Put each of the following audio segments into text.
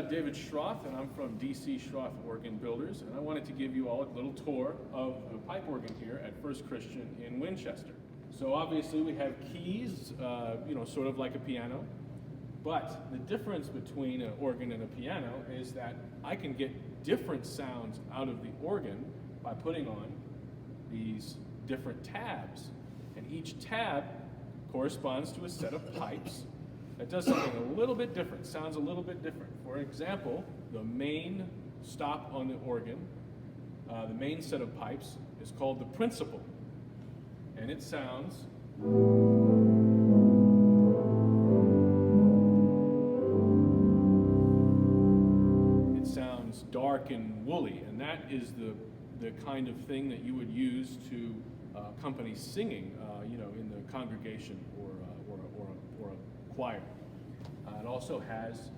David Schroth, and I'm from DC Schroth Organ Builders, and I wanted to give you all a little tour of the pipe organ here at First Christian in Winchester. So obviously we have keys, sort of like a piano, but the difference between an organ and a piano is that I can get different sounds out of the organ by putting on these different tabs, and each tab corresponds to a set of pipes that does something a little bit different, sounds a little bit different. For example, the main stop on the organ, the main set of pipes, is called the principal, and it sounds dark and woolly, and that is the kind of thing that you would use to accompany singing, in the congregation or a choir. It also has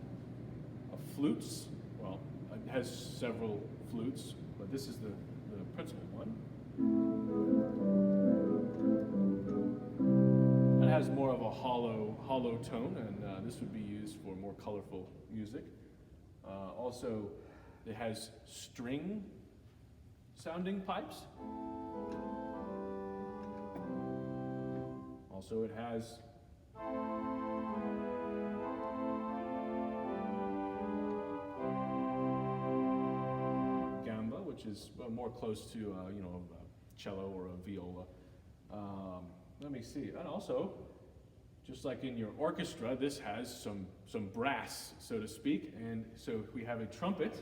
flutes. Well, it has several flutes, but this is the principal one. It has more of a hollow tone, and this would be used for more colorful music. Also, it has string sounding pipes. Also, it has gamba, which is more close to a cello or a viola. Let me see. And also, just like in your orchestra, this has some brass, so to speak. And so we have a trumpet.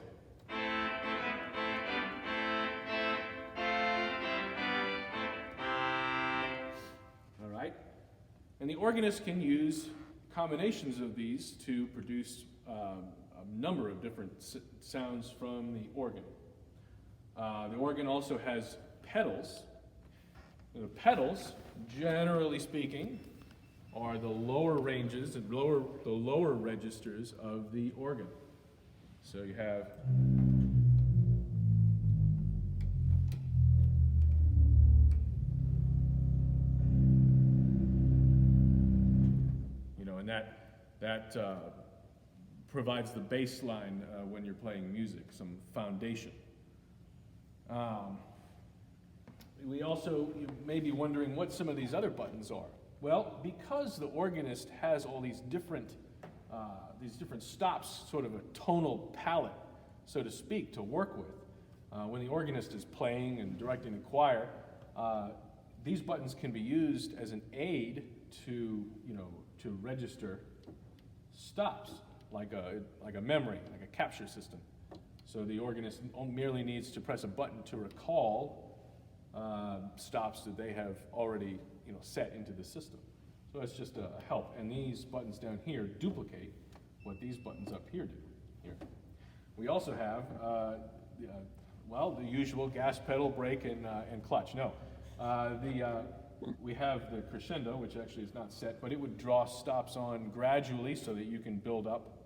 All right. And the organist can use combinations of these to produce a number of different sounds from the organ. The organ also has pedals. The pedals, generally speaking, are the lower ranges and the lower registers of the organ. So you have and that provides the bass line when you're playing music, some foundation. You may be wondering what some of these other buttons are. Well, because the organist has all these different stops, sort of a tonal palette, so to speak, to work with. When the organist is playing and directing the choir, these buttons can be used as an aid to register stops, like a memory, like a capture system. So the organist merely needs to press a button to recall stops that they have already set into the system. So it's just a help. And these buttons down here duplicate what these buttons up here do. Here, we also have the usual gas pedal, brake, and clutch. No, we have the crescendo, which actually is not set, but it would draw stops on gradually so that you can build up.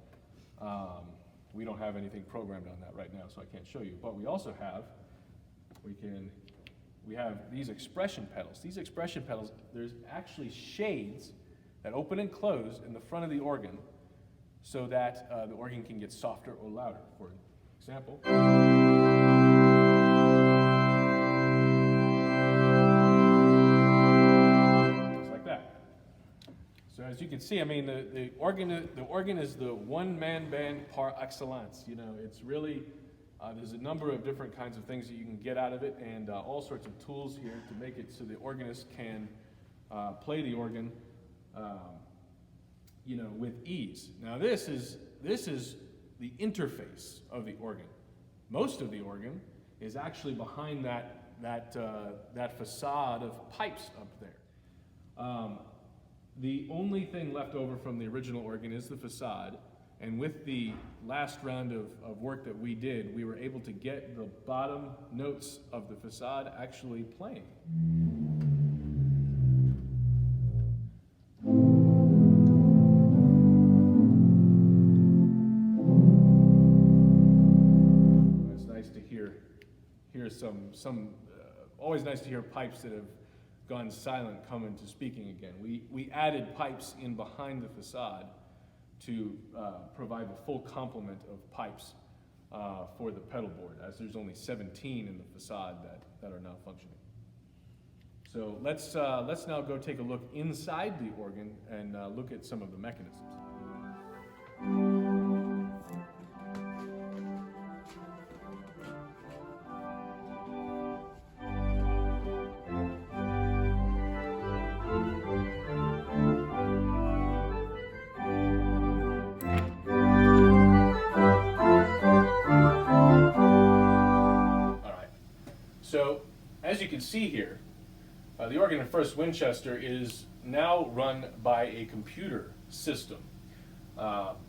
We don't have anything programmed on that right now, so I can't show you. But we also have, we have these expression pedals. These expression pedals, there's actually shades that open and close in the front of the organ so that the organ can get softer or louder. For example, just like that. So as you can see, the organ is the one-man band par excellence. It's really there's a number of different kinds of things that you can get out of it, and all sorts of tools here to make it so the organist can play the organ, with ease. Now this is the interface of the organ. Most of the organ is actually behind that facade of pipes up there. The only thing left over from the original organ is the facade. And with the last round of work that we did, we were able to get the bottom notes of the facade actually playing. It's nice to hear always nice to hear pipes that have gone silent come into speaking again. We added pipes in behind the facade to provide the full complement of pipes for the pedal board, as there's only 17 in the facade that are now functioning. So let's now go take a look inside the organ and look at some of the mechanisms. So, as you can see here, the organ in First Winchester is now run by a computer system.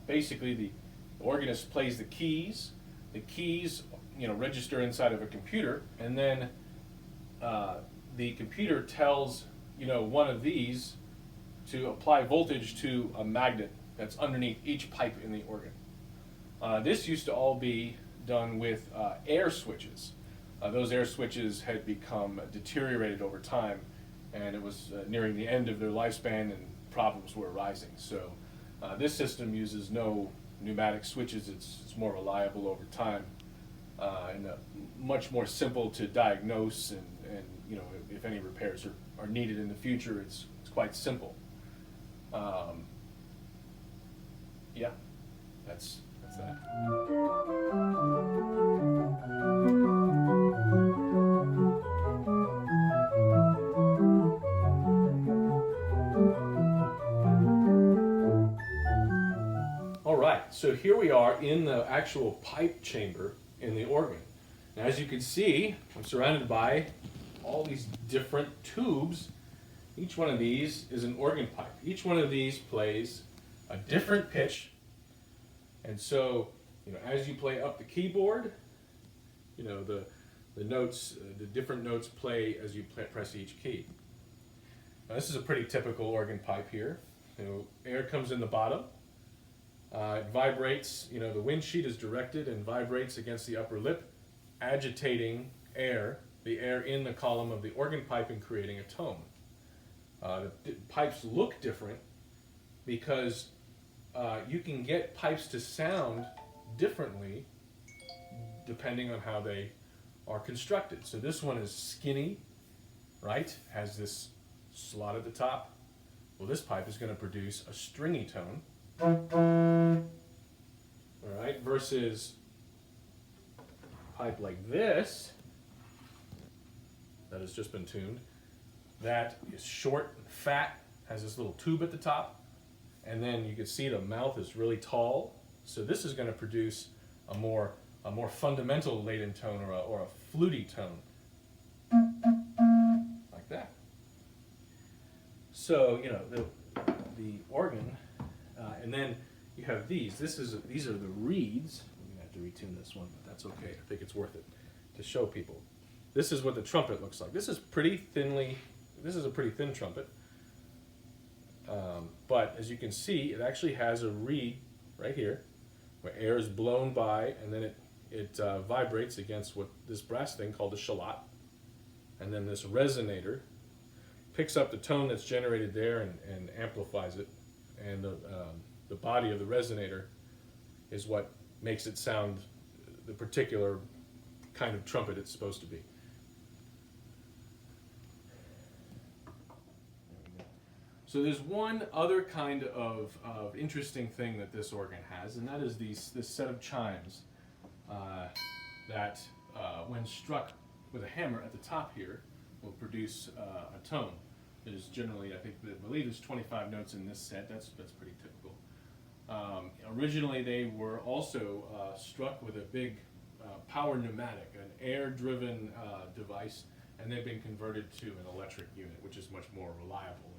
Basically, the organist plays the keys. The keys, register inside of a computer, and then the computer tells, one of these to apply voltage to a magnet that's underneath each pipe in the organ. This used to all be done with air switches. Those air switches had become deteriorated over time, and it was nearing the end of their lifespan, and problems were arising. So this system uses no pneumatic switches. It's more reliable over time, and much more simple to diagnose, and if any repairs are needed in the future, it's quite simple. Yeah, that's that. All right, so here we are in the actual pipe chamber in the organ. Now, as you can see, I'm surrounded by all these different tubes. Each one of these is an organ pipe. Each one of these plays a different pitch. And so, as you play up the keyboard, the notes, the different notes play as you press each key. Now, this is a pretty typical organ pipe here. Air comes in the bottom. It vibrates, the wind sheet is directed and vibrates against the upper lip, agitating the air in the column of the organ pipe and creating a tone. The pipes look different because you can get pipes to sound differently depending on how they are constructed. So this one is skinny, right? Has this slot at the top. Well, this pipe is going to produce a stringy tone. All right, versus a pipe like this that has just been tuned, that is short and fat, has this little tube at the top, and then you can see the mouth is really tall. So this is going to produce a more fundamental laden tone, or a fluty tone, like that. So the organ. And then you have these. These are the reeds. I'm going to have to retune this one, but that's okay. I think it's worth it to show people. This is what the trumpet looks like. This is a pretty thin trumpet. But as you can see, it actually has a reed right here where air is blown by, and then it vibrates against this brass thing called a shallot. And then this resonator picks up the tone that's generated there and amplifies it. And the body of the resonator is what makes it sound the particular kind of trumpet it's supposed to be. So there's one other kind of interesting thing that this organ has, and that is this set of chimes that, when struck with a hammer at the top here, will produce a tone. There's generally, I believe there's 25 notes in this set. That's pretty typical. Originally, they were also struck with a big power pneumatic, an air-driven device, and they've been converted to an electric unit, which is much more reliable.